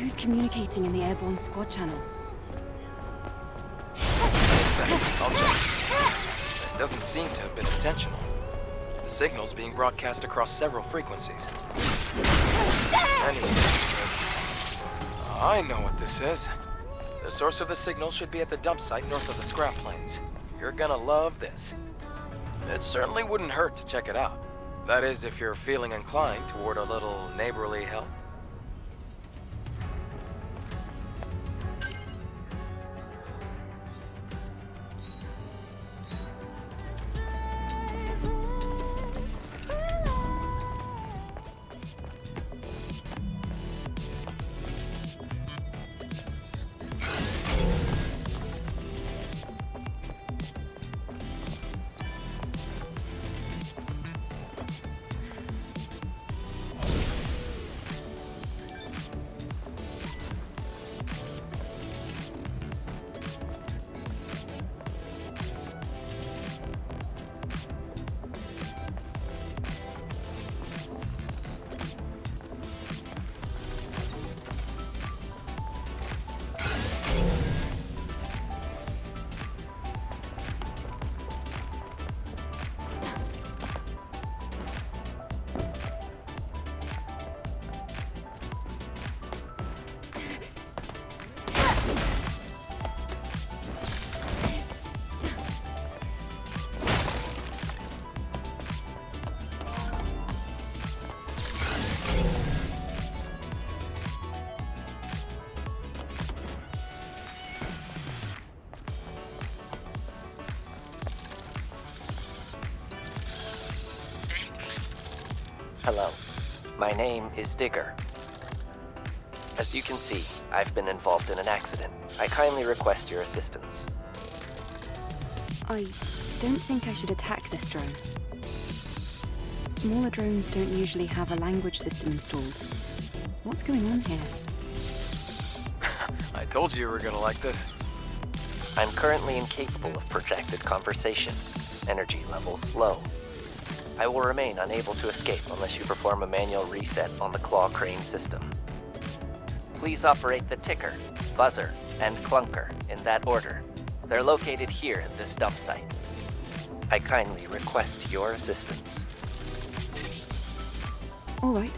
Who's communicating in the airborne squad channel? I'll check. It doesn't seem to have been intentional. The signal's being broadcast across several frequencies. Anyway, I know what this is. The source of the signal should be at the dump site north of the scrap plains. You're gonna love this. It certainly wouldn't hurt to check it out. That is, if you're feeling inclined toward a little neighborly help. Hello, my name is Digger. As you can see, I've been involved in an accident. I kindly request your assistance. I don't think I should attack this drone. Smaller drones don't usually have a language system installed. What's going on here? I told you were gonna like this. I'm currently incapable of projected conversation. Energy levels low. I will remain unable to escape unless you perform a manual reset on the claw crane system. Please operate the ticker, buzzer, and clunker in that order. They're located here at this dump site. I kindly request your assistance. All right.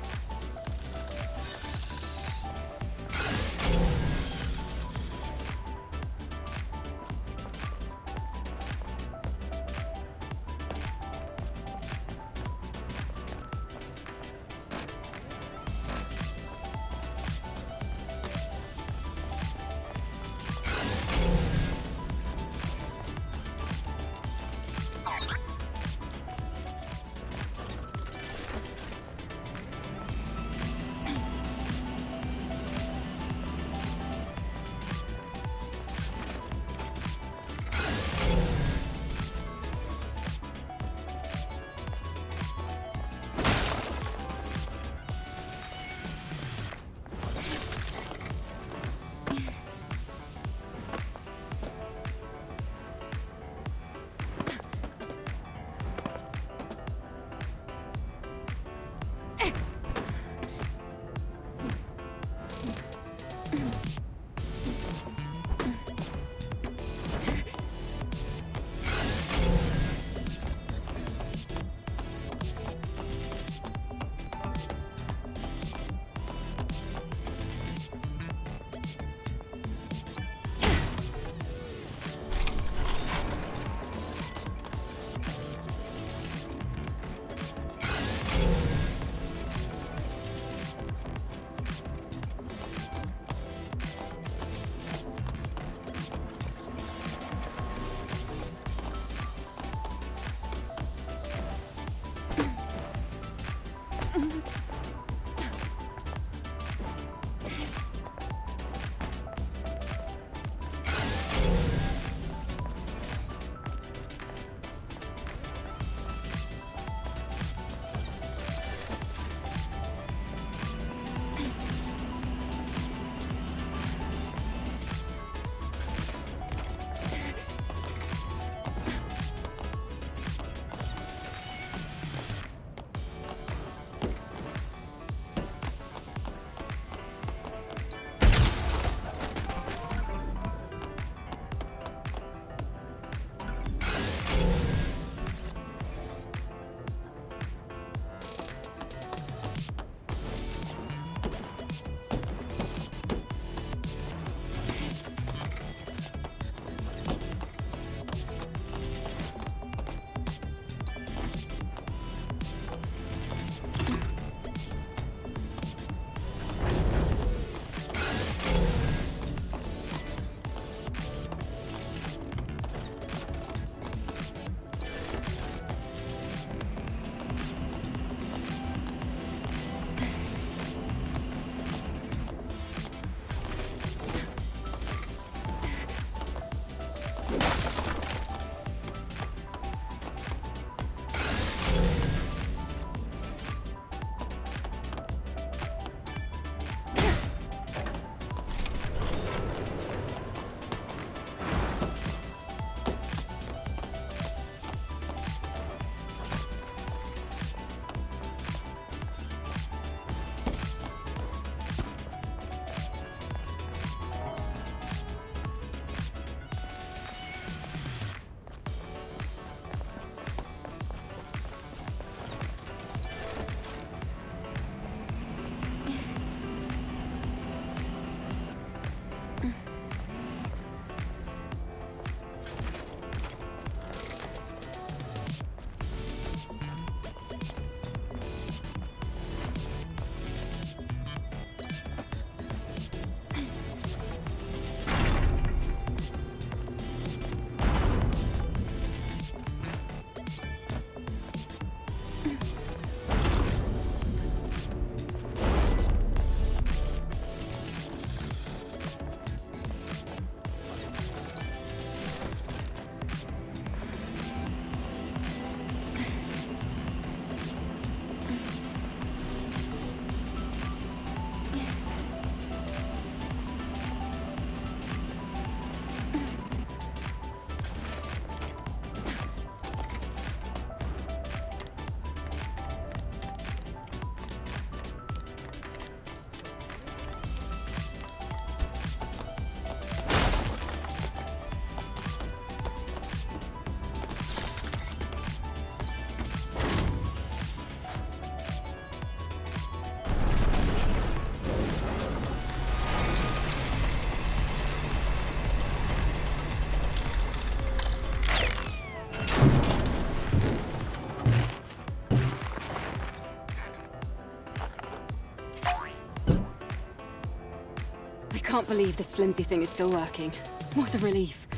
can't believe this flimsy thing is still working. What a relief.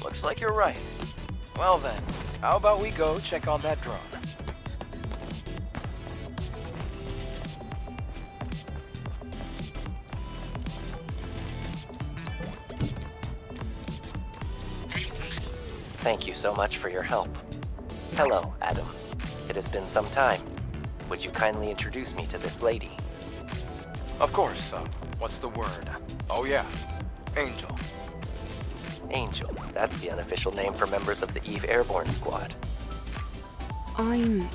Looks like you're right. Well then, how about we go check on that drone? Thank you so much for your help. Hello, Adam. It has been some time. Would you kindly introduce me to this lady? Of course, what's the word? Oh yeah, Angel. Angel. That's the unofficial name for members of the Eve Airborne Squad. I'm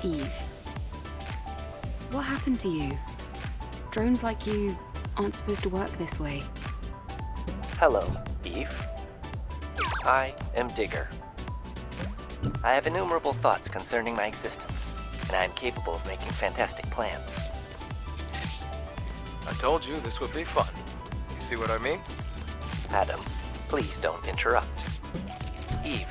Eve. What happened to you? Drones like you aren't supposed to work this way. Hello, Eve. I am Digger. I have innumerable thoughts concerning my existence, and I am capable of making fantastic plans. I told you this would be fun. You see what I mean? Adam, please don't interrupt. Eve,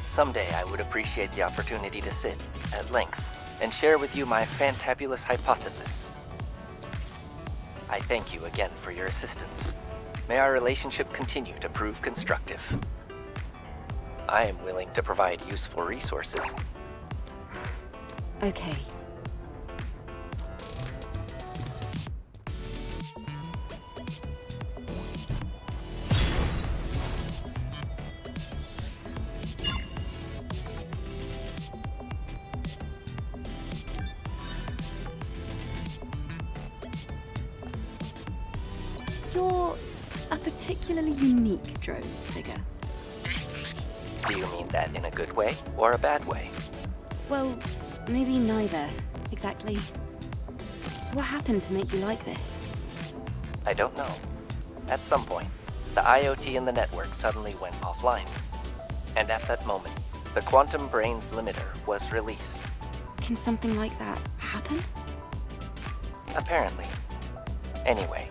someday I would appreciate the opportunity to sit, at length, and share with you my fantabulous hypothesis. I thank you again for your assistance. May our relationship continue to prove constructive. I am willing to provide useful resources. Okay. You're a particularly unique drone figure. Do you mean that in a good way or a bad way? Well, maybe neither, exactly. What happened to make you like this? I don't know. At some point, the IoT in the network suddenly went offline. And at that moment, the quantum brain's limiter was released. Can something like that happen? Apparently. Anyway,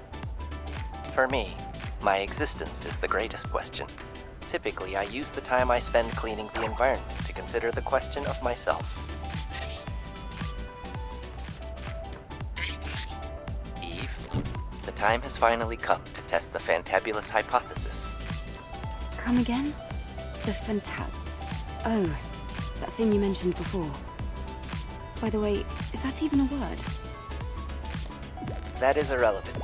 for me, my existence is the greatest question. Typically, I use the time I spend cleaning the environment to consider the question of myself. Eve, the time has finally come to test the fantabulous hypothesis. Come again? The Oh, that thing you mentioned before. By the way, is that even a word? That is irrelevant.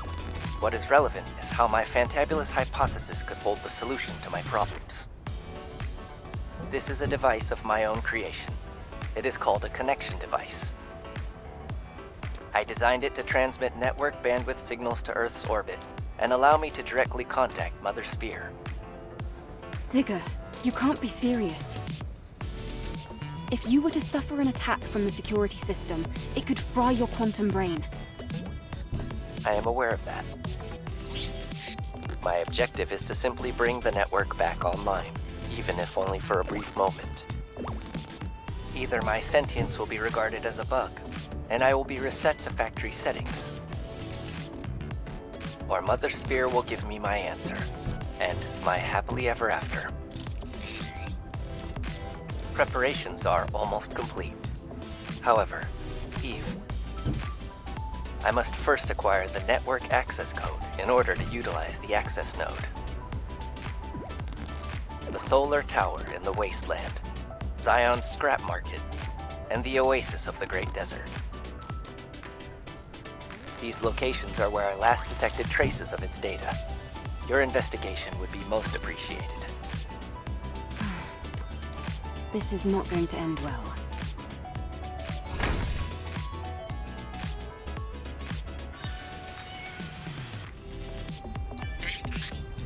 What is relevant is how my fantabulous hypothesis could hold the solution to my problems. This is a device of my own creation. It is called a connection device. I designed it to transmit network bandwidth signals to Earth's orbit and allow me to directly contact Mother Sphere. Digger, you can't be serious. If you were to suffer an attack from the security system, it could fry your quantum brain. I am aware of that. My objective is to simply bring the network back online, even if only for a brief moment. Either my sentience will be regarded as a bug, and I will be reset to factory settings, or Mother Sphere will give me my answer, and my happily ever after. Preparations are almost complete. However, Eve, I must first acquire the network access code in order to utilize the access node. The solar tower in the wasteland, Zion's scrap market, and the oasis of the Great Desert. These locations are where I last detected traces of its data. Your investigation would be most appreciated. This is not going to end well.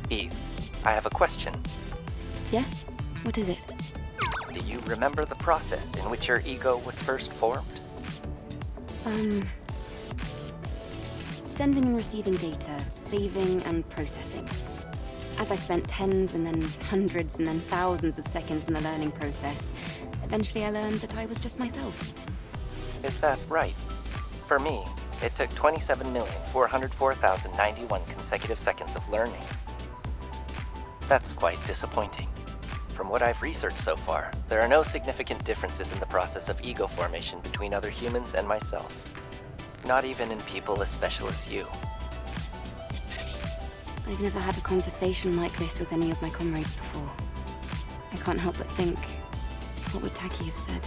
Eve, I have a question. Yes? What is it? Do you remember the process in which your ego was first formed? Sending and receiving data, saving and processing. As I spent tens and then hundreds and then thousands of seconds in the learning process, eventually I learned that I was just myself. Is that right? For me, it took 27,404,091 consecutive seconds of learning. That's quite disappointing. From what I've researched so far, there are no significant differences in the process of ego formation between other humans and myself. Not even in people as special as you. I've never had a conversation like this with any of my comrades before. I can't help but think, what would Taki have said?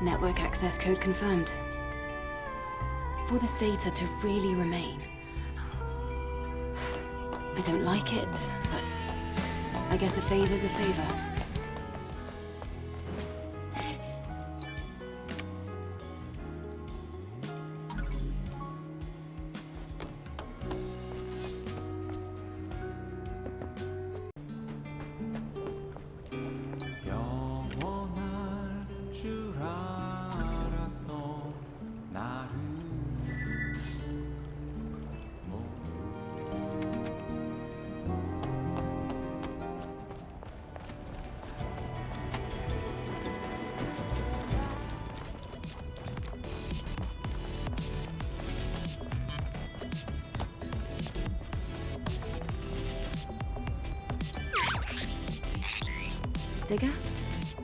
Network access code confirmed. For this data to really remain. I don't like it, but I guess a favor's a favor. Digger?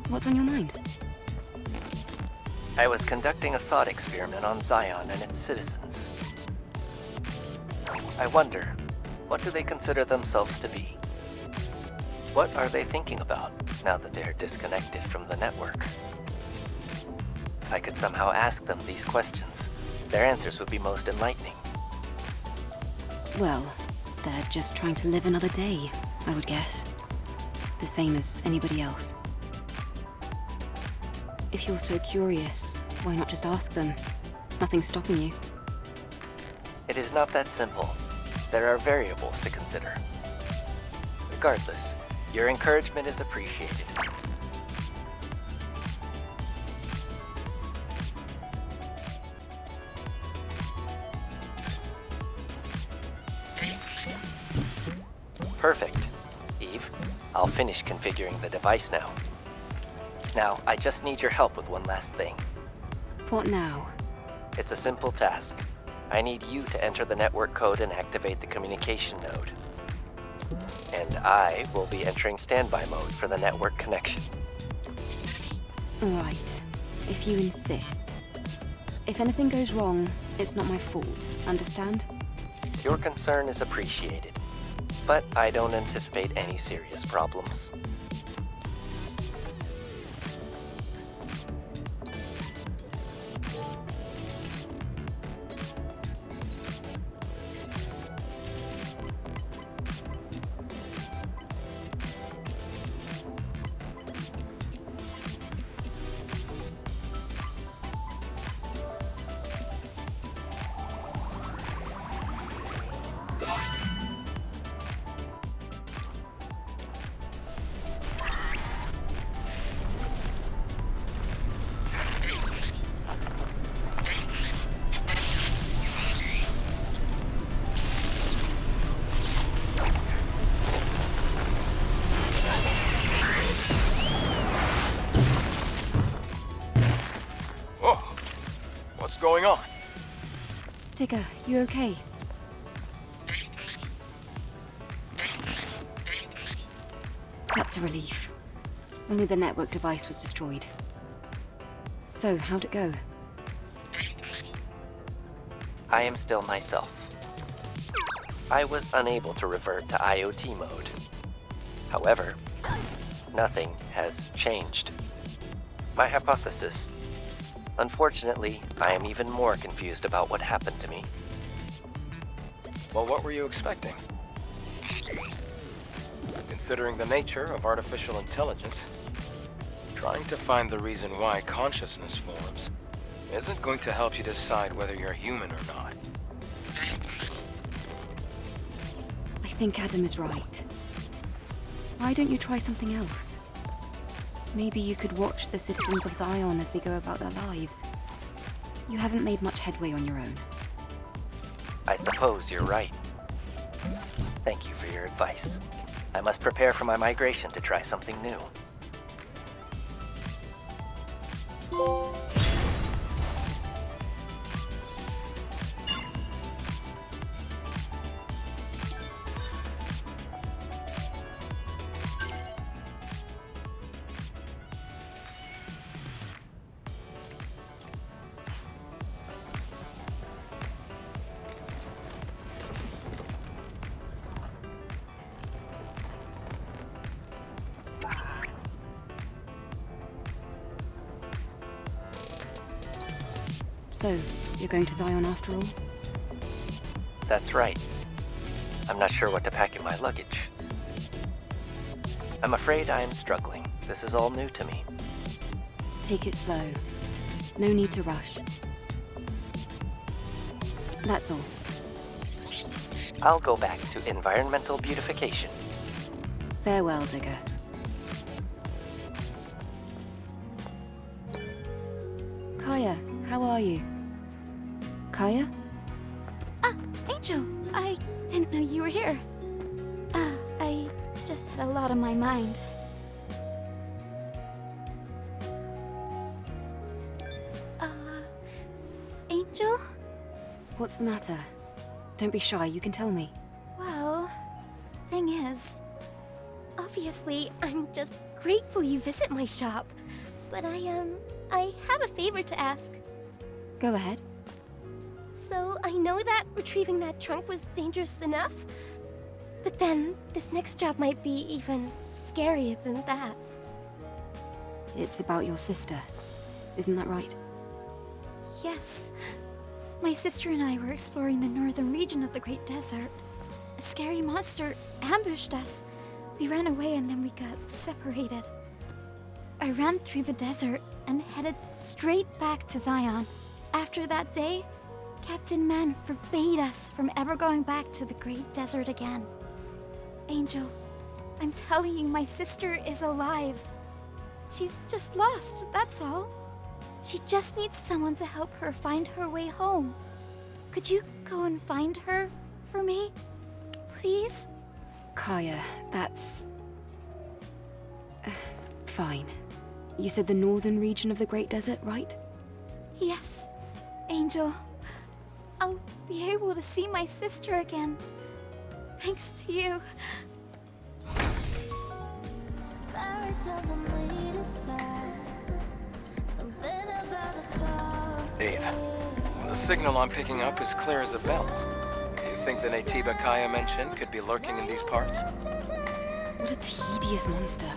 What's on your mind? I was conducting a thought experiment on Zion and its citizens. I wonder, what do they consider themselves to be? What are they thinking about now that they're disconnected from the network? If I could somehow ask them these questions, their answers would be most enlightening. Well, they're just trying to live another day, I would guess. The same as anybody else. If you're so curious, why not just ask them? Nothing's stopping you. It is not that simple. There are variables to consider. Regardless, your encouragement is appreciated. Perfect. Eve, I'll finish configuring the device now. Now, I just need your help with one last thing. What now? It's a simple task. I need you to enter the network code and activate the communication node. And I will be entering standby mode for the network connection. Right. If you insist. If anything goes wrong, it's not my fault. Understand? Your concern is appreciated, but I don't anticipate any serious problems. Going on? Digger, you okay? That's a relief. Only the network device was destroyed. So, how'd it go? I am still myself. I was unable to revert to IoT mode. However, nothing has changed. My hypothesis. Unfortunately, I am even more confused about what happened to me. Well, what were you expecting? Considering the nature of artificial intelligence, trying to find the reason why consciousness forms isn't going to help you decide whether you're human or not. I think Adam is right. Why don't you try something else? Maybe you could watch the citizens of Zion as they go about their lives. You haven't made much headway on your own. I suppose you're right. Thank you for your advice. I must prepare for my migration to try something new. So, you're going to Zion after all? That's right. I'm not sure what to pack in my luggage. I'm afraid I am struggling. This is all new to me. Take it slow. No need to rush. That's all. I'll go back to environmental beautification. Farewell, Digger. Kaya, how are you? Kaya? Ah, Angel! I didn't know you were here. I just had a lot on my mind. Angel? What's the matter? Don't be shy, you can tell me. Well, thing is, obviously, I'm just grateful you visit my shop. But I have a favor to ask. Go ahead. So, I know that retrieving that trunk was dangerous enough, but then this next job might be even scarier than that. It's about your sister. Isn't that right? Yes. My sister and I were exploring the northern region of the Great Desert. A scary monster ambushed us. We ran away and then we got separated. I ran through the desert and headed straight back to Zion. After that day, Captain Man forbade us from ever going back to the Great Desert again. Angel, I'm telling you, my sister is alive. She's just lost, that's all. She just needs someone to help her find her way home. Could you go and find her for me? Please? Kaya, that's... fine. You said the northern region of the Great Desert, right? Yes, Angel. I'll be able to see my sister again. Thanks to you. Eve, the signal I'm picking up is clear as a bell. Do you think the Neitiba Kaya mentioned could be lurking in these parts? What a tedious monster.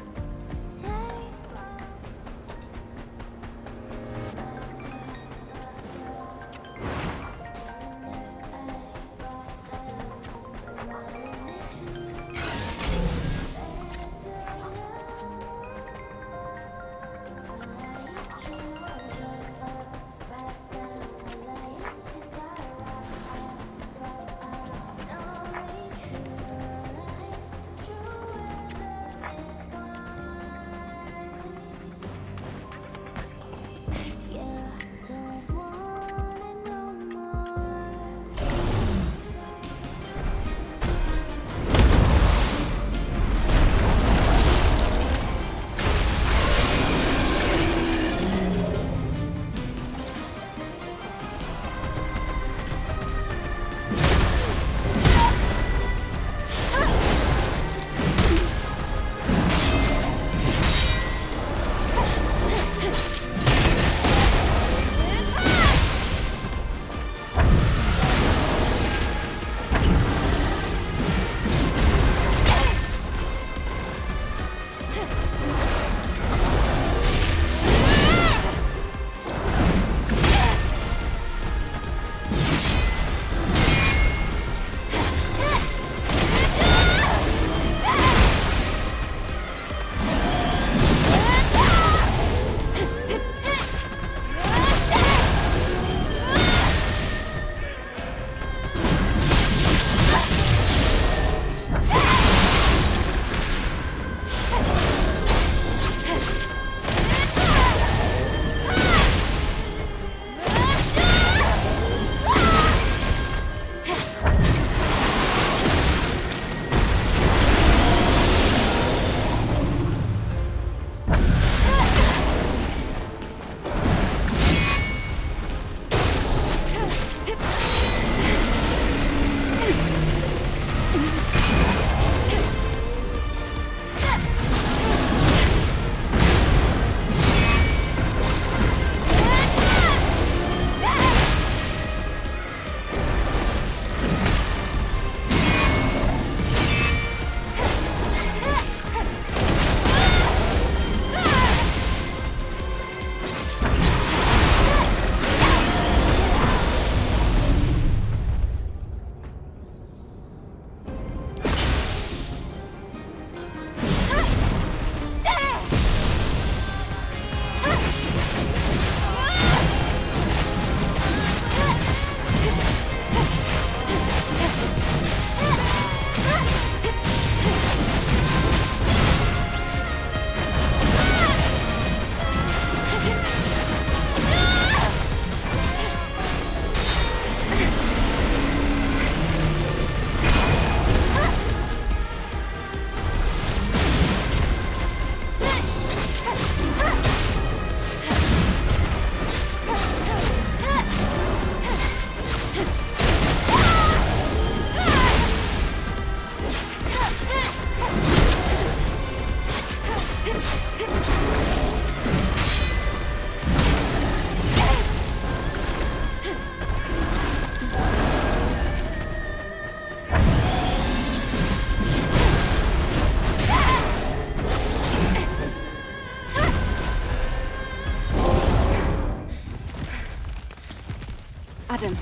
Adam,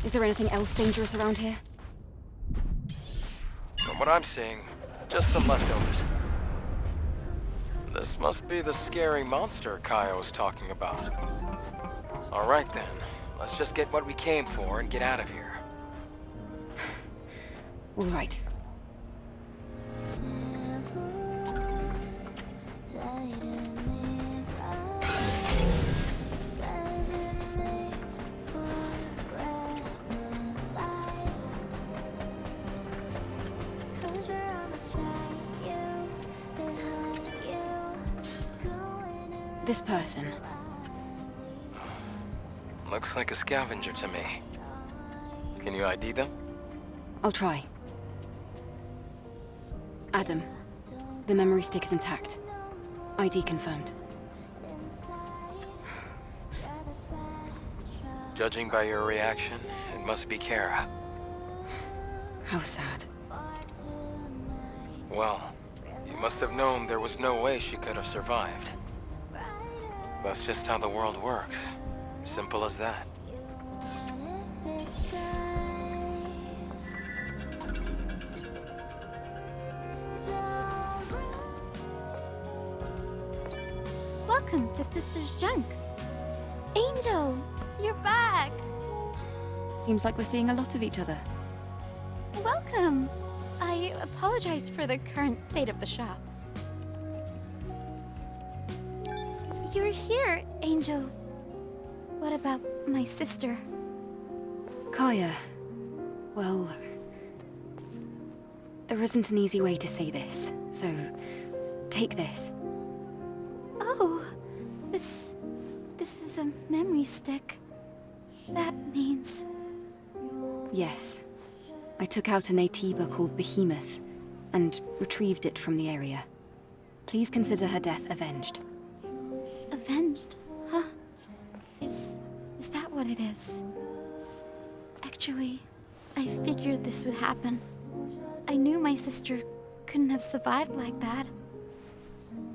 is there anything else dangerous around here? From what I'm seeing, just some leftovers. This must be the scary monster Kaiya was talking about. Alright then, let's just get what we came for and get out of here. All right. This person. Looks like a scavenger to me. Can you ID them? I'll try. Adam, the memory stick is intact. ID confirmed. Judging by your reaction, it must be Kara. How sad. Well, you must have known there was no way she could have survived. That's just how the world works. Simple as that. Welcome to Sister's Junk. Angel, you're back. Seems like we're seeing a lot of each other. Welcome. I apologize for the current state of the shop. You're here, Angel. What about my sister? Kaiya. Well, there isn't an easy way to say this, so take this. Oh, this is a memory stick. That means... Yes. I took out a Neitiba called Behemoth, and retrieved it from the area. Please consider her death avenged. Avenged? Huh? Is that what it is? Actually, I figured this would happen. I knew my sister couldn't have survived like that.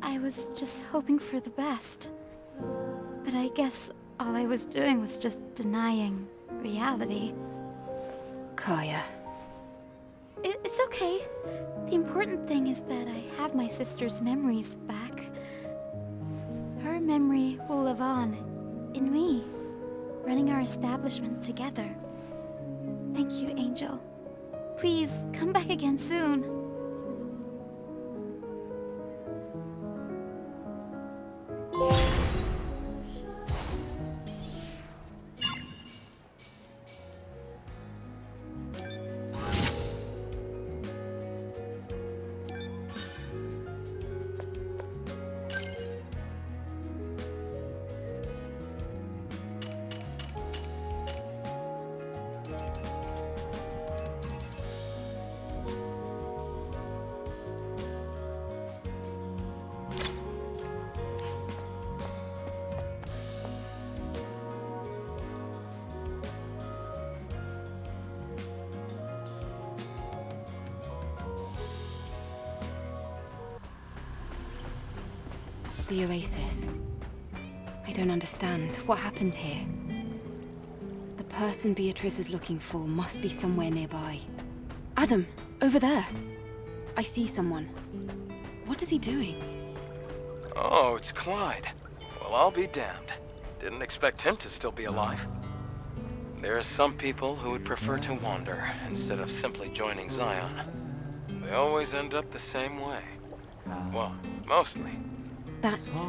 I was just hoping for the best. But I guess all I was doing was just denying reality. Kaiya. It's okay. The important thing is that I have my sister's memories back. Her memory will live on in me, running our establishment together. Thank you, Angel. Please, come back again soon. The Oasis. I don't understand. What happened here? The person Beatrice is looking for must be somewhere nearby. Adam, over there. I see someone. What is he doing? Oh, it's Clyde. Well, I'll be damned. Didn't expect him to still be alive. There are some people who would prefer to wander instead of simply joining Zion. They always end up the same way. Well, mostly. That's...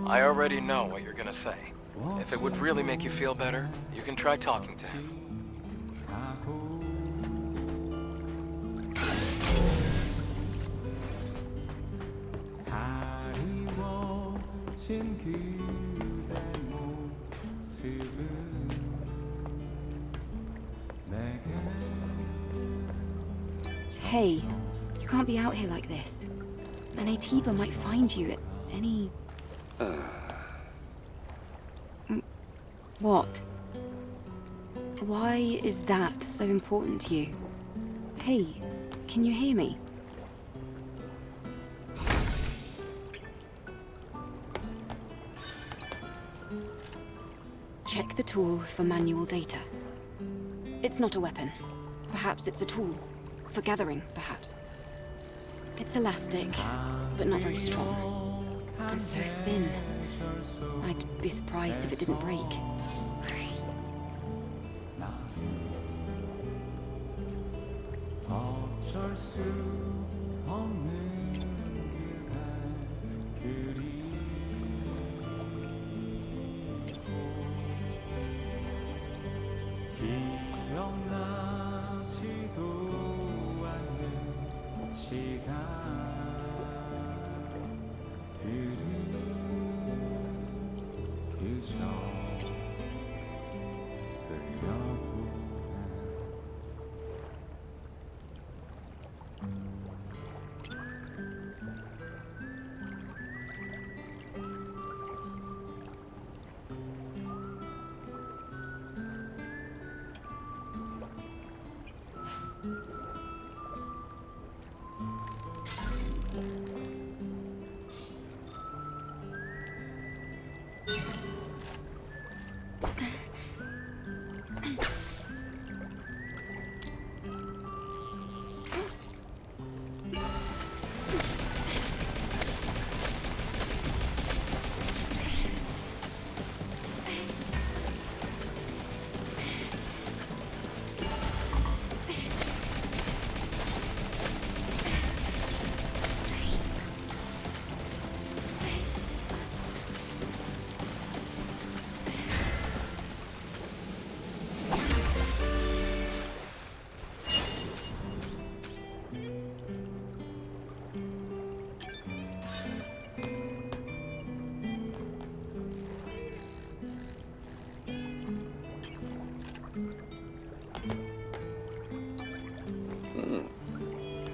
I already know what you're gonna say. If it would really make you feel better, you can try talking to him. Hey, you can't be out here like this. An Neitiba might find you at any... What? Why is that so important to you? Hey, can you hear me? Check the tool for manual data. It's not a weapon. Perhaps it's a tool. For gathering, perhaps. It's elastic, but not very strong. And so thin. I'd be surprised if it didn't break.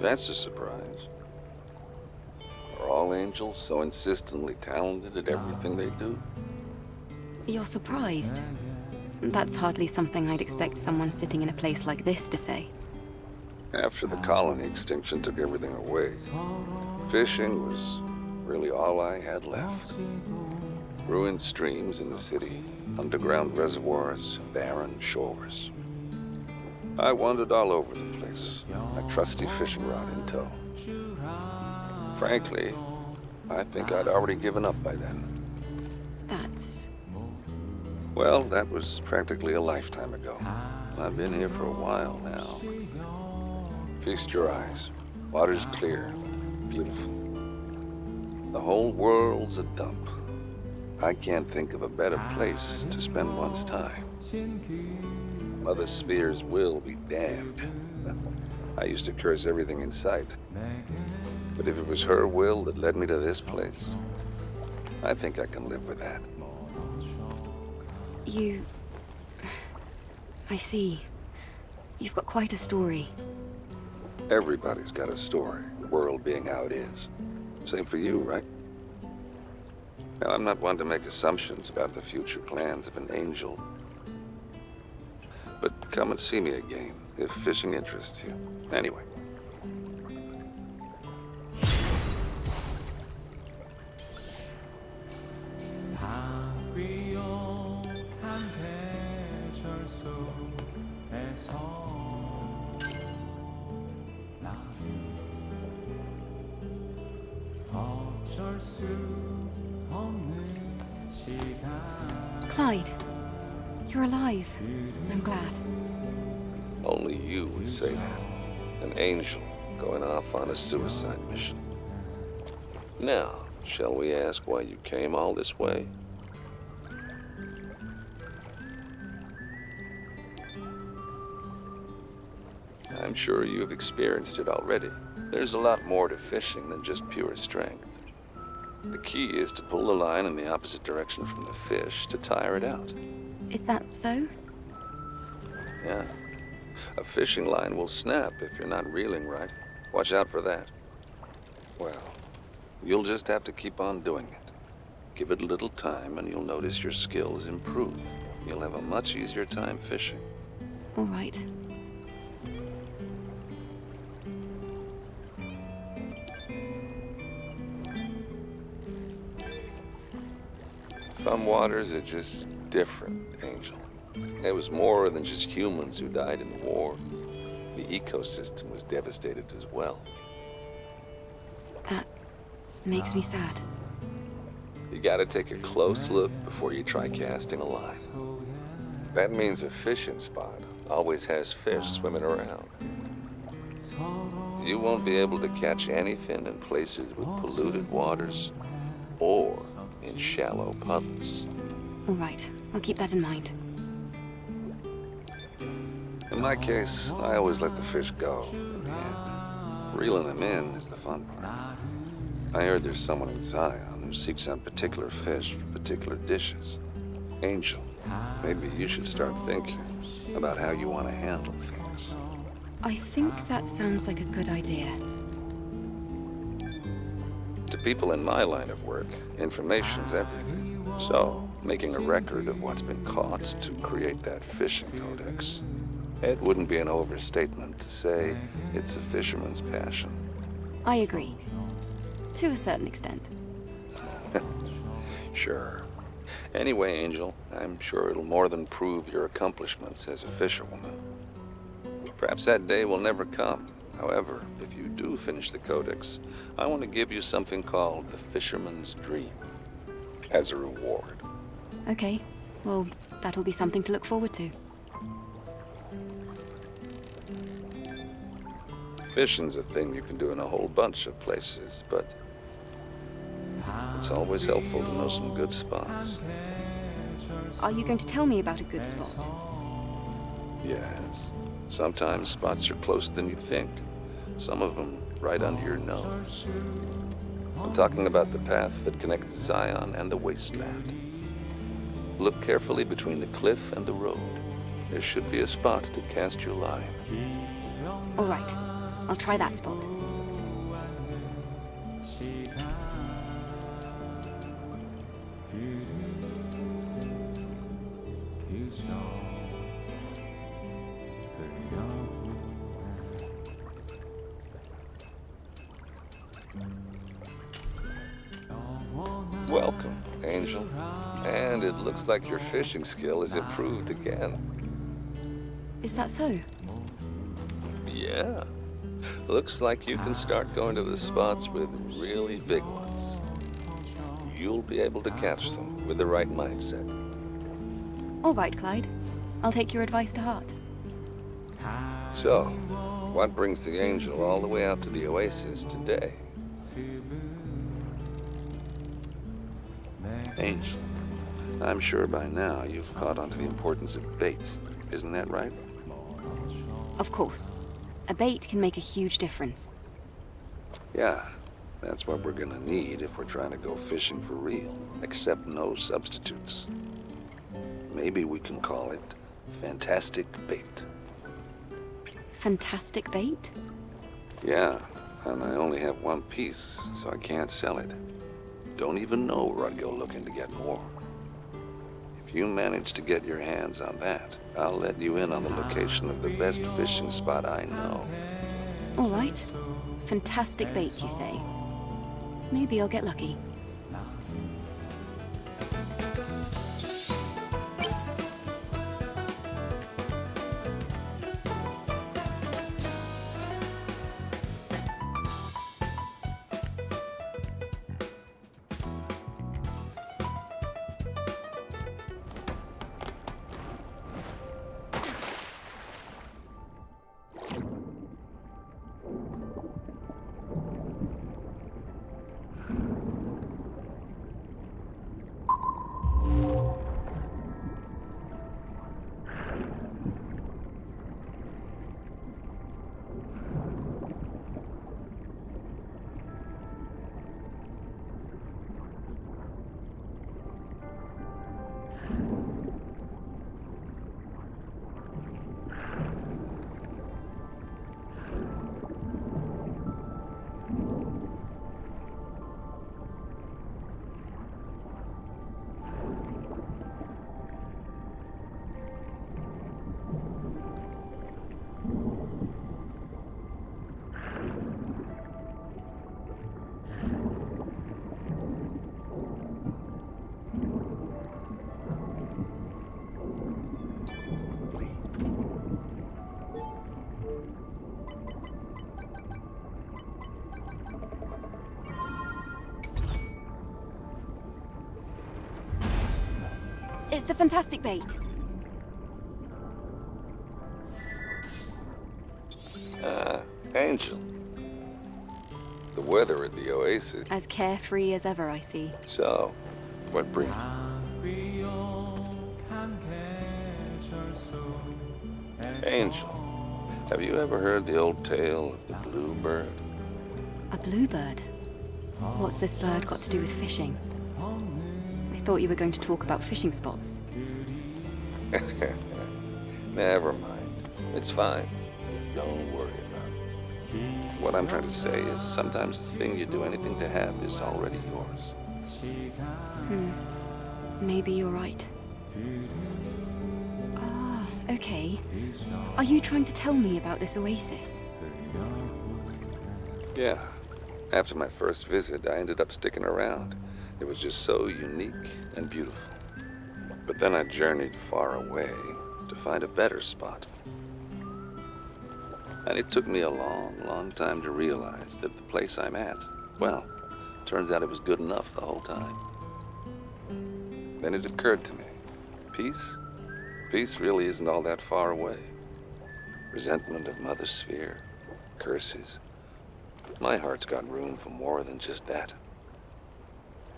That's a surprise. Are all angels so insistently talented at everything they do? You're surprised? That's hardly something I'd expect someone sitting in a place like this to say. After the colony extinction took everything away, fishing was really all I had left. Ruined streams in the city, underground reservoirs, barren shores. I wandered all over the place, my trusty fishing rod in tow. Frankly, I think I'd already given up by then. That's... Well, that was practically a lifetime ago. I've been here for a while now. Feast your eyes. Water's clear, beautiful. The whole world's a dump. I can't think of a better place to spend one's time. Mother Sphere's will be damned. I used to curse everything in sight. But if it was her will that led me to this place, I think I can live with that. You... I see. You've got quite a story. Everybody's got a story, the world being how it is. Same for you, right? Now, I'm not one to make assumptions about the future plans of an angel. But come and see me again, if fishing interests you. Anyway. Clyde, you're alive. I'm glad. Only you would say that. An angel going off on a suicide mission. Now, shall we ask why you came all this way? I'm sure you've experienced it already. There's a lot more to fishing than just pure strength. The key is to pull the line in the opposite direction from the fish to tire it out. Is that so? Yeah. A fishing line will snap if you're not reeling right. Watch out for that. Well, you'll just have to keep on doing it. Give it a little time and you'll notice your skills improve. You'll have a much easier time fishing. All right. Some waters are just different, Angel. It was more than just humans who died in the war. The ecosystem was devastated as well. That makes me sad. You gotta take a close look before you try casting a line. That means a fishing spot always has fish swimming around. You won't be able to catch anything in places with polluted waters or in shallow puddles. All right, I'll keep that in mind. In my case, I always let the fish go in the end. Reeling them in is the fun part. I heard there's someone in Zion who seeks out particular fish for particular dishes. Angel, maybe you should start thinking about how you want to handle things. I think that sounds like a good idea. To people in my line of work, information's everything. So, making a record of what's been caught to create that fishing codex, it wouldn't be an overstatement to say it's a fisherman's passion. I agree. To a certain extent. Sure. Anyway, Angel, I'm sure it'll more than prove your accomplishments as a fisherwoman. Perhaps that day will never come. However, if you do finish the codex, I want to give you something called the Fisherman's Dream as a reward. Okay, well, that'll be something to look forward to. Fishing's a thing you can do in a whole bunch of places, but it's always helpful to know some good spots. Are you going to tell me about a good spot? Yes. Sometimes spots are closer than you think. Some of them right under your nose. I'm talking about the path that connects Zion and the wasteland. Look carefully between the cliff and the road. There should be a spot to cast your line. All right, I'll try that spot. Welcome, Angel. And it looks like your fishing skill has improved again. Is that so? Yeah. Looks like you can start going to the spots with really big ones. You'll be able to catch them with the right mindset. All right, Clyde. I'll take your advice to heart. So, what brings the Angel all the way out to the Oasis today? Angel, I'm sure by now you've caught on to the importance of bait. Isn't that right? Of course. A bait can make a huge difference. Yeah, that's what we're gonna need if we're trying to go fishing for real. Except no substitutes. Maybe we can call it fantastic bait. Fantastic bait? Yeah, and I only have one piece, so I can't sell it. Don't even know where I'd go looking to get more. If you manage to get your hands on that, I'll let you in on the location of the best fishing spot I know. All right. Fantastic bait, you say? Maybe I'll get lucky. It's the fantastic bait. Ah, Angel. The weather at the Oasis. As carefree as ever, I see. So, what brings Angel, have you ever heard the old tale of the bluebird? A bluebird? What's this bird got to do with fishing? I thought you were going to talk about fishing spots. Never mind. It's fine. Don't worry about it. What I'm trying to say is sometimes the thing you do anything to have is already yours. Maybe you're right. Ah, okay. Are you trying to tell me about this oasis? Yeah. After my first visit, I ended up sticking around. It was just so unique and beautiful. But then I journeyed far away to find a better spot. And it took me a long, long time to realize that the place I'm at, well, turns out it was good enough the whole time. Then it occurred to me, peace? Peace really isn't all that far away. Resentment of Mother Sphere, curses. My heart's got room for more than just that.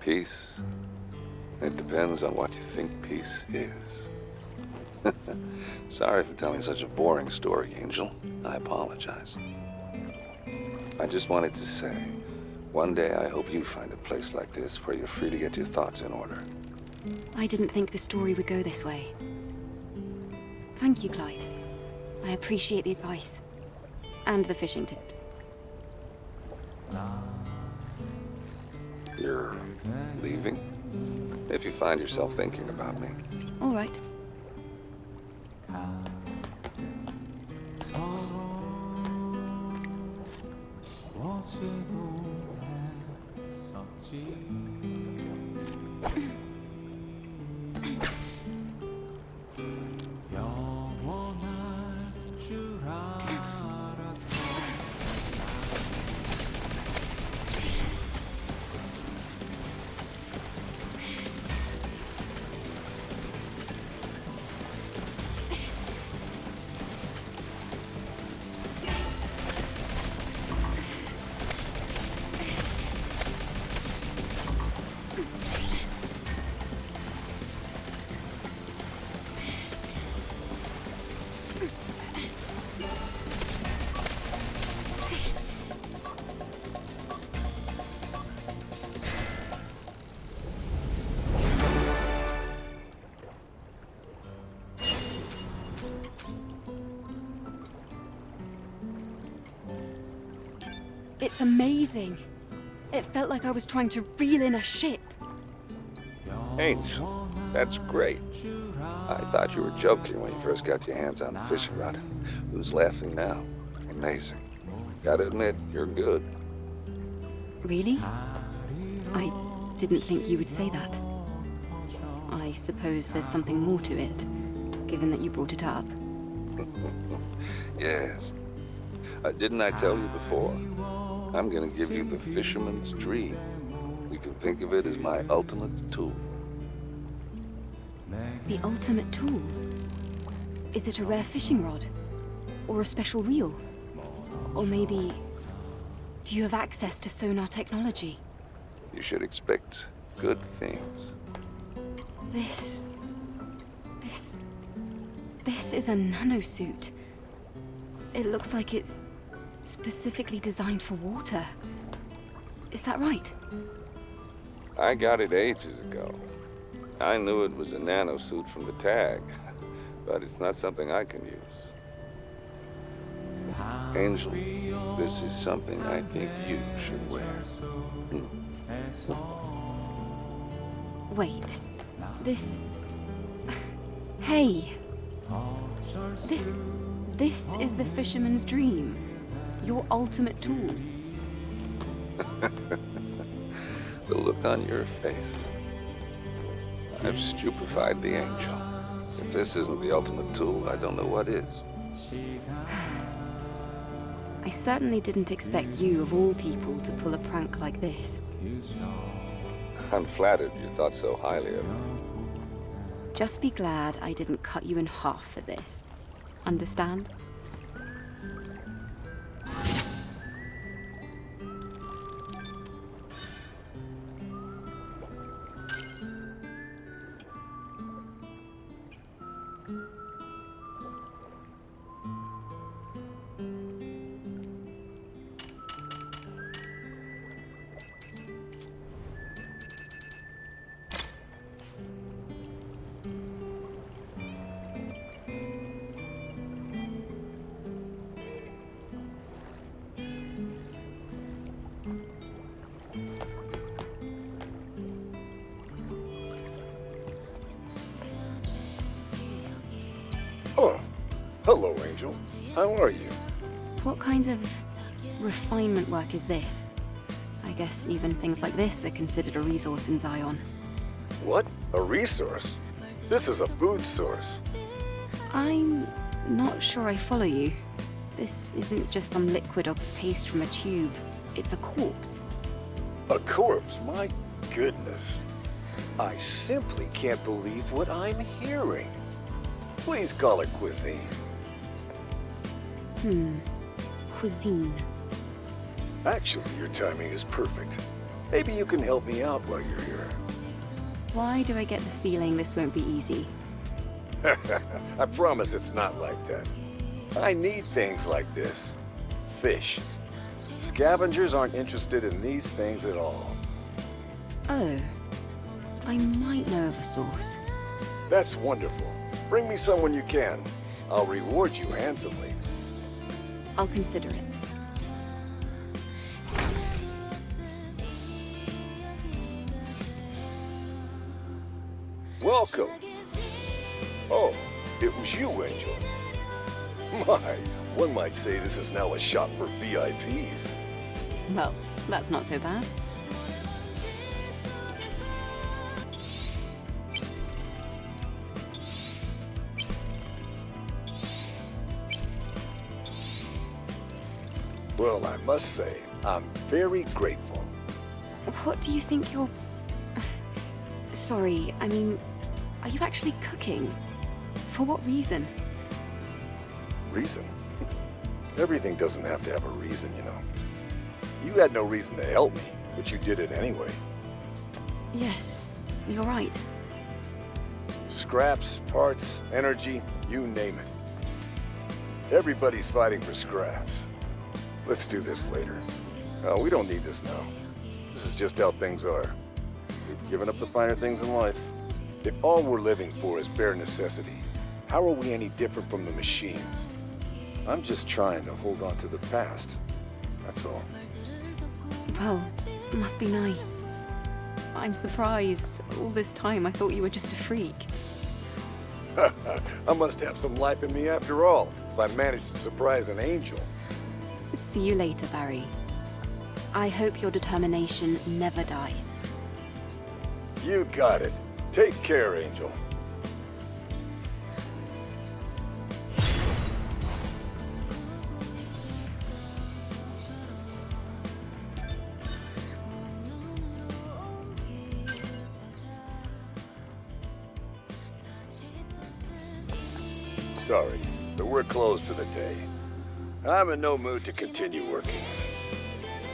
Peace, it depends on what you think peace is. Sorry for telling such a boring story, Angel. I apologize. I just wanted to say, one day I hope you find a place like this where you're free to get your thoughts in order. I didn't think the story would go this way. Thank you, Clyde. I appreciate the advice. And the fishing tips. You're leaving? If you find yourself thinking about me. All right. It's amazing. It felt like I was trying to reel in a ship. Angel, that's great. I thought you were joking when you first got your hands on the fishing rod. Who's laughing now? Amazing. Gotta admit, you're good. Really? I didn't think you would say that. I suppose there's something more to it, given that you brought it up. Yes. Didn't I tell you before? I'm gonna give you the fisherman's dream. You can think of it as my ultimate tool. The ultimate tool? Is it a rare fishing rod? Or a special reel? Or maybe... do you have access to sonar technology? You should expect good things. This is a nanosuit. It looks like it's specifically designed for water. Is that right? I got it ages ago. I knew it was a nanosuit from the tag, but it's not something I can use. Angel, this is something I think you should wear. Wait. This... Hey! This is the fisherman's dream. Your ultimate tool. The look on your face. I've stupefied the angel. If this isn't the ultimate tool, I don't know what is. I certainly didn't expect you, of all people, to pull a prank like this. I'm flattered you thought so highly of me. Just be glad I didn't cut you in half for this. Understand? Oh, hello, Angel. How are you? What kind of refinement work is this? I guess even things like this are considered a resource in Zion. What? A resource? This is a food source. I'm not sure I follow you. This isn't just some liquid or paste from a tube. It's a corpse. A corpse? My goodness. I simply can't believe what I'm hearing. Please call it cuisine. Cuisine. Actually, your timing is perfect. Maybe you can help me out while you're here. Why do I get the feeling this won't be easy? I promise it's not like that. I need things like this. Fish. Scavengers aren't interested in these things at all. Oh. I might know of a source. That's wonderful. Bring me someone you can. I'll reward you handsomely. I'll consider it. Welcome. Oh, it was you, Angel. My, one might say this is now a shop for VIPs. Well, that's not so bad. Well, I must say, I'm very grateful. What do you think you're... Sorry, I mean, are you actually cooking? For what reason? Reason? Everything doesn't have to have a reason, you know. You had no reason to help me, but you did it anyway. Yes, you're right. Scraps, parts, energy, you name it. Everybody's fighting for scraps. Let's do this later. No, we don't need this now. This is just how things are. We've given up the finer things in life. If all we're living for is bare necessity, how are we any different from the machines? I'm just trying to hold on to the past. That's all. Well, it must be nice. I'm surprised. All this time I thought you were just a freak. I must have some life in me after all, if I managed to surprise an angel. See you later, Barry. I hope your determination never dies. You got it. Take care, Angel. Sorry, but we're closed for the day. I'm in no mood to continue working.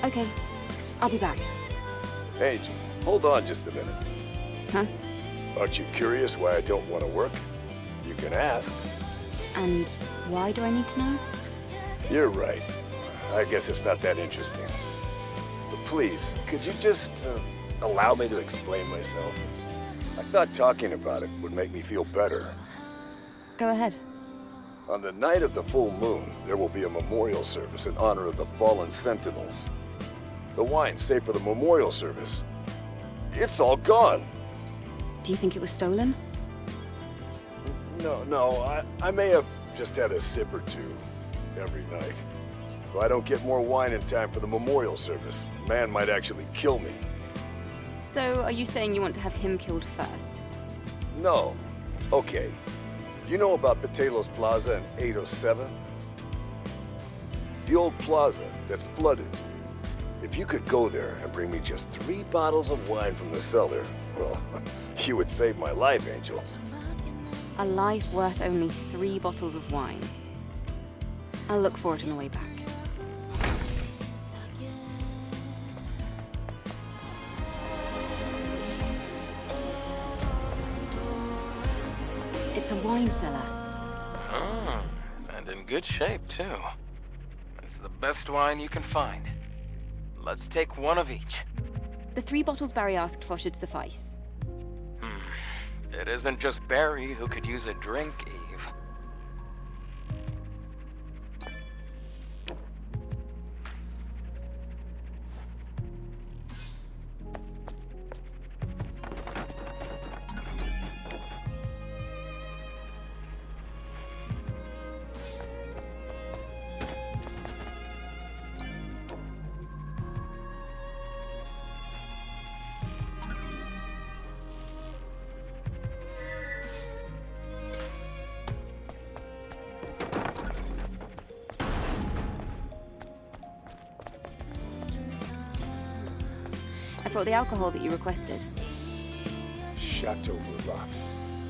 Okay, I'll be back. Angel, hold on just a minute. Huh? Aren't you curious why I don't want to work? You can ask. And why do I need to know? You're right. I guess it's not that interesting. But please, could you just allow me to explain myself? I thought talking about it would make me feel better. Go ahead. On the night of the full moon, there will be a memorial service in honor of the fallen sentinels. The wine saved for the memorial service. It's all gone. Do you think it was stolen? No, I may have just had a sip or two every night. If I don't get more wine in time for the memorial service, man might actually kill me. So, are you saying you want to have him killed first? No. Okay. You know about Patelos Plaza in 807? The old plaza that's flooded. If you could go there and bring me just 3 bottles of wine from the cellar, well, you would save my life, Angel. A life worth only 3 bottles of wine. I'll look for it on the way back. It's a wine cellar. And in good shape, too. It's the best wine you can find. Let's take one of each. The 3 bottles Barry asked for should suffice. It isn't just Barry who could use a drink, Eve. I brought the alcohol that you requested. Chateau Verlac.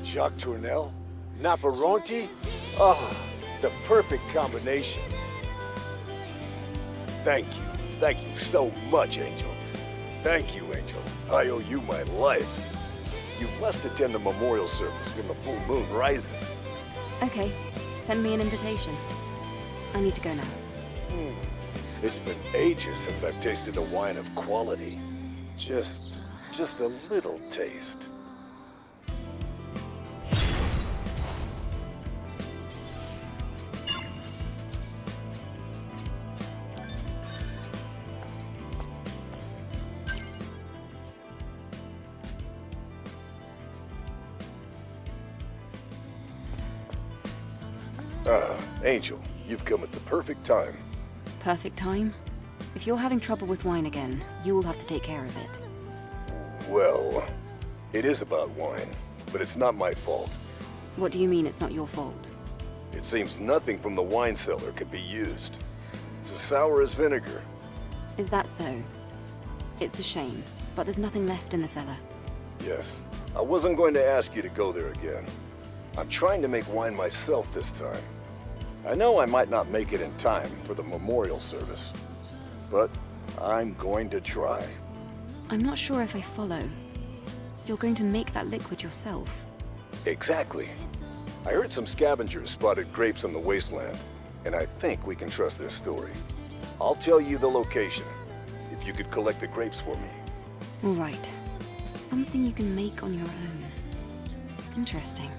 Jacques Tournelle? Naparonti? Oh, the perfect combination. Thank you. Thank you so much, Angel. Thank you, Angel. I owe you my life. You must attend the memorial service when the full moon rises. Okay, send me an invitation. I need to go now. It's been ages since I've tasted a wine of quality. Just a little taste. Angel, you've come at the perfect time. Perfect time? If you're having trouble with wine again, you'll have to take care of it. Well, it is about wine, but it's not my fault. What do you mean it's not your fault? It seems nothing from the wine cellar could be used. It's as sour as vinegar. Is that so? It's a shame, but there's nothing left in the cellar. Yes. I wasn't going to ask you to go there again. I'm trying to make wine myself this time. I know I might not make it in time for the memorial service, but I'm going to try. I'm not sure if I follow. You're going to make that liquid yourself. Exactly. I heard some scavengers spotted grapes in the wasteland, and I think we can trust their story. I'll tell you the location, if you could collect the grapes for me. All right. Something you can make on your own. Interesting.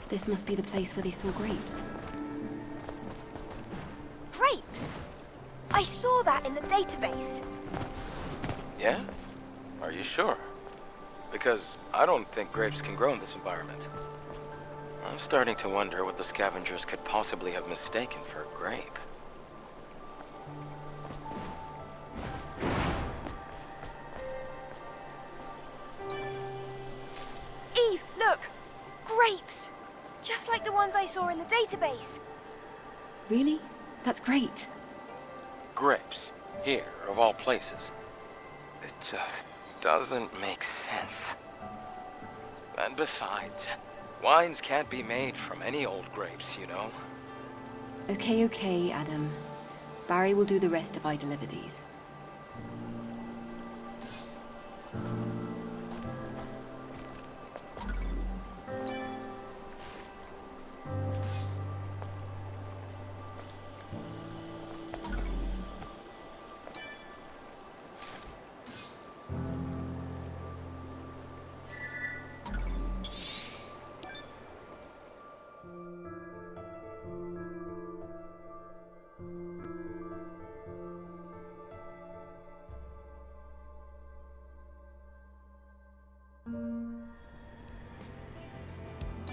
This must be the place where they saw grapes. Grapes? I saw that in the database. Yeah? Are you sure? Because I don't think grapes can grow in this environment. I'm starting to wonder what the scavengers could possibly have mistaken for a grape. Eve, look! Grapes! Just like the ones I saw in the database. Really? That's great. Grapes. Here, of all places. It just doesn't make sense. And besides, wines can't be made from any old grapes, you know? Okay, Adam. Barry will do the rest if I deliver these.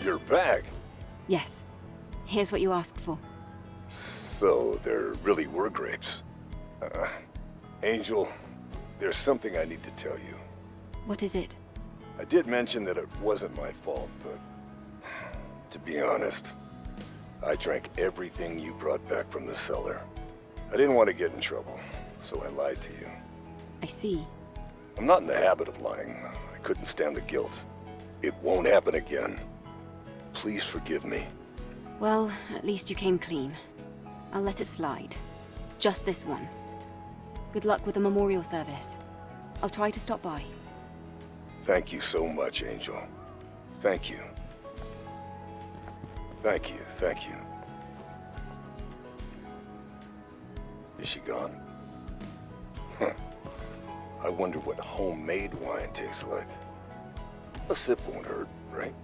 Your bag? Yes. Here's what you asked for. So there really were grapes. Angel, there's something I need to tell you. What is it? I did mention that it wasn't my fault, but to be honest, I drank everything you brought back from the cellar. I didn't want to get in trouble, so I lied to you. I see. I'm not in the habit of lying. I couldn't stand the guilt. It won't happen again. Please forgive me. Well, at least you came clean. I'll let it slide. Just this once. Good luck with the memorial service. I'll try to stop by. Thank you so much, Angel. Thank you. Thank you, thank you. Is she gone? Huh. I wonder what homemade wine tastes like. A sip won't hurt, right?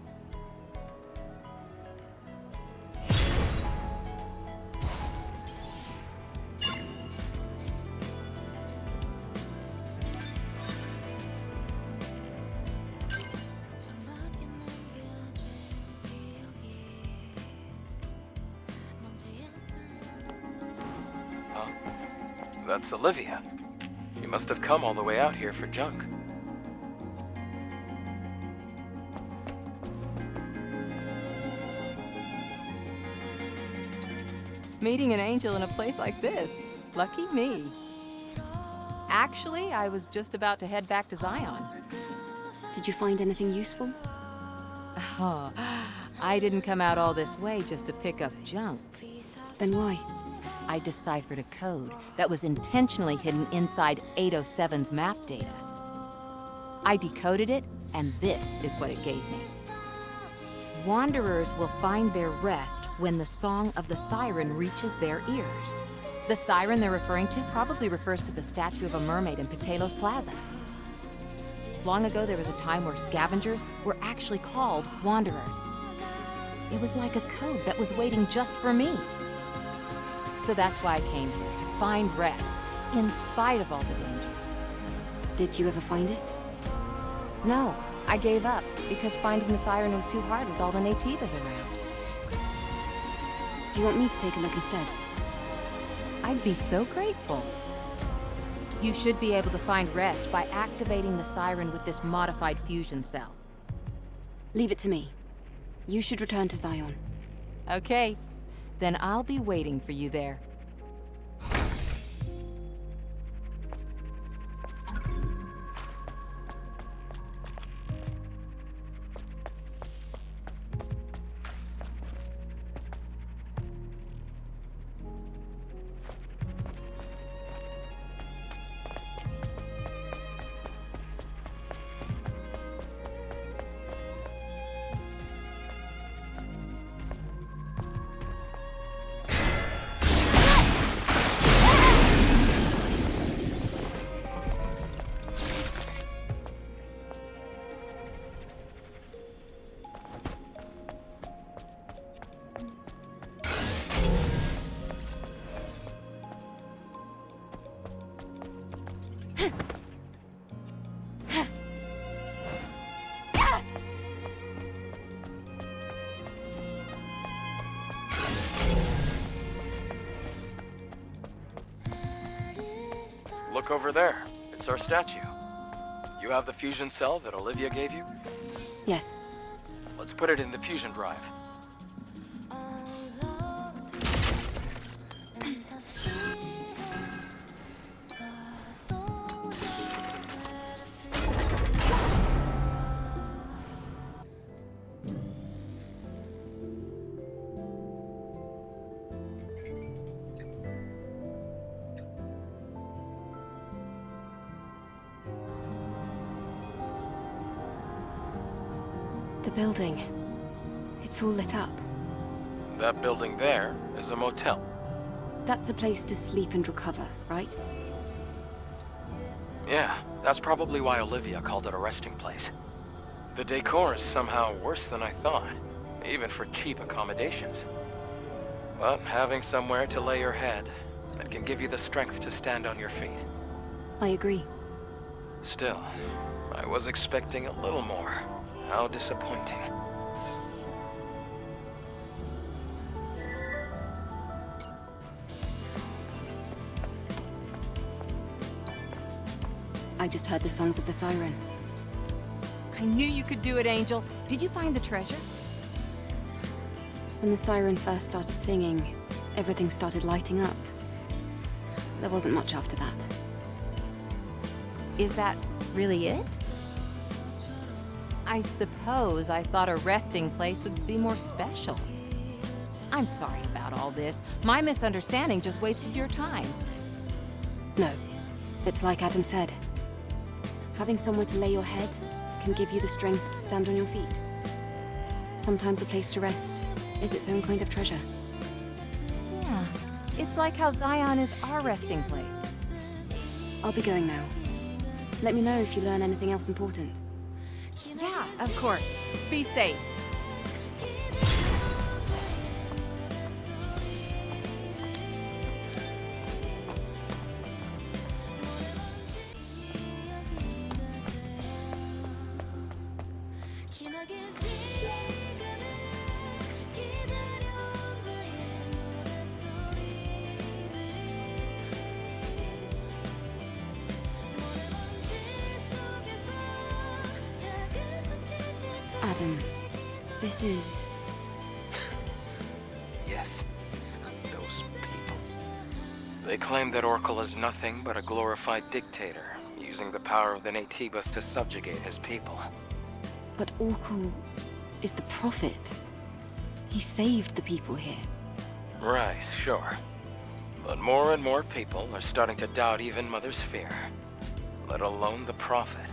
That's Olivia. You must have come all the way out here for junk. Meeting an angel in a place like this. Lucky me. Actually, I was just about to head back to Zion. Did you find anything useful? Oh, I didn't come out all this way just to pick up junk. Then why? I deciphered a code that was intentionally hidden inside 807's map data. I decoded it, and this is what it gave me. Wanderers will find their rest when the song of the siren reaches their ears. The siren they're referring to probably refers to the statue of a mermaid in Patelos Plaza. Long ago, there was a time where scavengers were actually called wanderers. It was like a code that was waiting just for me. So that's why I came here, to find rest, in spite of all the dangers. Did you ever find it? No, I gave up, because finding the siren was too hard with all the Neitibas around. Do you want me to take a look instead? I'd be so grateful. You should be able to find rest by activating the siren with this modified fusion cell. Leave it to me. You should return to Zion. Okay. Then I'll be waiting for you there. Look over there. It's our statue. You have the fusion cell that Olivia gave you? Yes. Let's put it in the fusion drive. The building. It's all lit up. That building there is a motel. That's a place to sleep and recover, right? Yeah, that's probably why Olivia called it a resting place. The decor is somehow worse than I thought, even for cheap accommodations. But having somewhere to lay your head, that can give you the strength to stand on your feet. I agree. Still, I was expecting a little more. How disappointing. I just heard the songs of the siren. I knew you could do it, Angel. Did you find the treasure? When the siren first started singing, everything started lighting up. There wasn't much after that. Is that really it? I suppose I thought a resting place would be more special. I'm sorry about all this. My misunderstanding just wasted your time. No. It's like Adam said. Having somewhere to lay your head can give you the strength to stand on your feet. Sometimes a place to rest is its own kind of treasure. Yeah. It's like how Zion is our resting place. I'll be going now. Let me know if you learn anything else important. Yeah, of course. Be safe. Adam, this is... Yes. Those people. They claim that Oracle is nothing but a glorified dictator, using the power of the Neitibas to subjugate his people. But Oracle is the prophet. He saved the people here. Right, sure. But more and more people are starting to doubt even Mother's fear, let alone the prophet.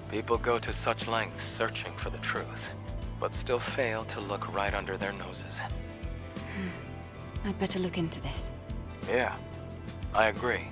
People go to such lengths searching for the truth, but still fail to look right under their noses. I'd better look into this. Yeah, I agree.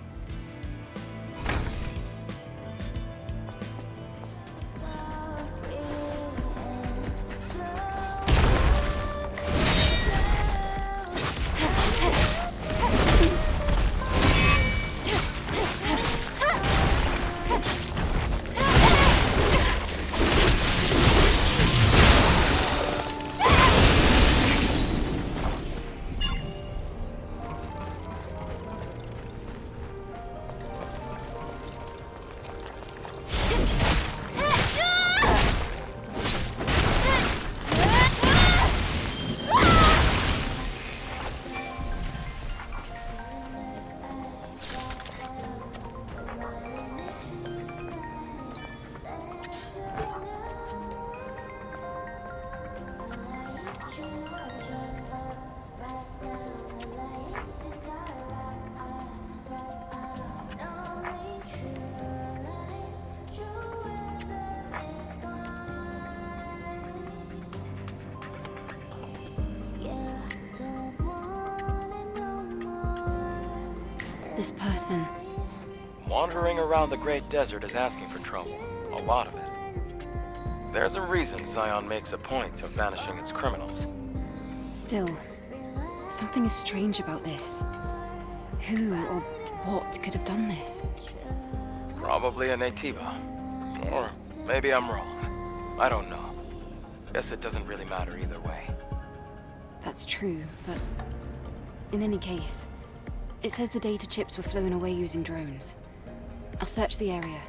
This person. Wandering around the Great Desert is asking for trouble. A lot of it. There's a reason Zion makes a point of banishing its criminals. Still, something is strange about this. Who or what could have done this? Probably a Neitiba. Or maybe I'm wrong. I don't know. Guess it doesn't really matter either way. That's true, but in any case, it says the data chips were flown away using drones. I'll search the area.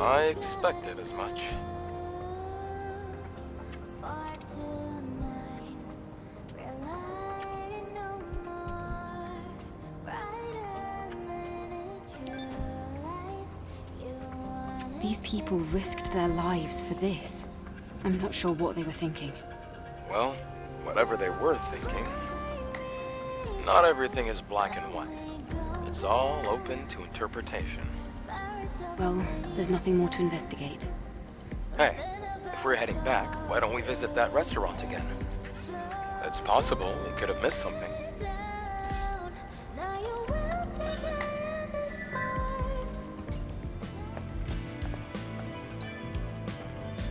I expected as much. These people risked their lives for this. I'm not sure what they were thinking. Well, whatever they were thinking, not everything is black and white. It's all open to interpretation. Well, there's nothing more to investigate. Hey, if we're heading back, why don't we visit that restaurant again? It's possible we could have missed something.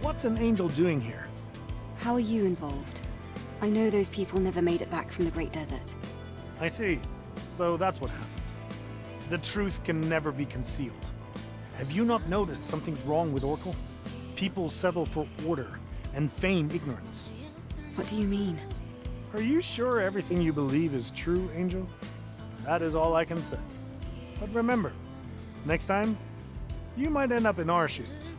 What's an angel doing here? How are you involved? I know those people never made it back from the Great Desert. I see. So that's what happened. The truth can never be concealed. Have you not noticed something's wrong with Oracle? People settle for order and feign ignorance. What do you mean? Are you sure everything you believe is true, Angel? That is all I can say. But remember, next time, you might end up in our shoes.